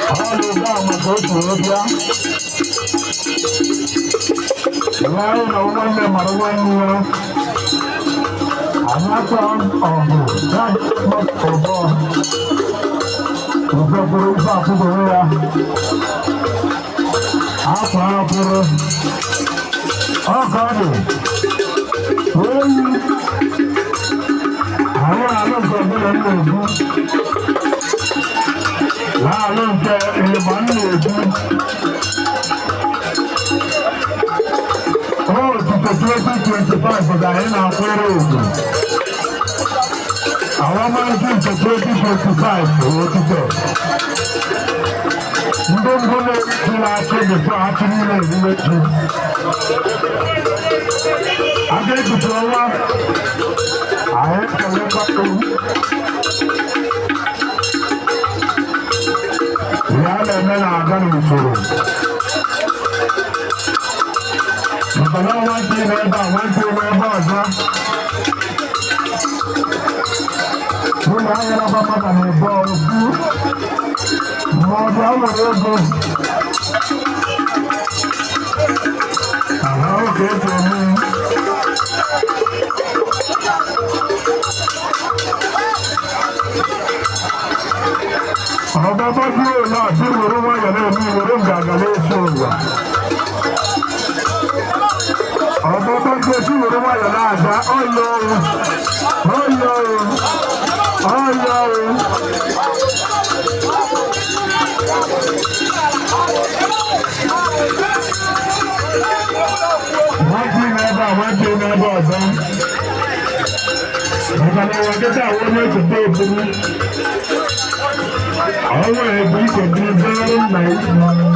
All the time, I go to India. Why no one never went I'm not on that much over. The police are to the area. After oh, God. I don't go to the oh, to 2025, but I ain't out there. I want my team to 2025, so what to do? You don't go to the afternoon. I get to throw up. I have to look up to the other men are going to be through. But I don't want to be there about one thing about that. You know, I have a man and a ball of you. More than I will go. And how good for me. I'm about to do a lot. You will know what you're going to do. You're going to do it. Ọ̀bọ̀ tó gbé sí ìwé wáyọ̀ láàdá ọ̀yọ́ wọ́n ti mẹ́bà ọ̀dọ́ ìgbàlọ́wọ́ kẹta àwọn ọmọ ètò tó burú àwọn ẹ̀bùn ìkọ̀dún bẹ́ẹ̀rẹ̀ náà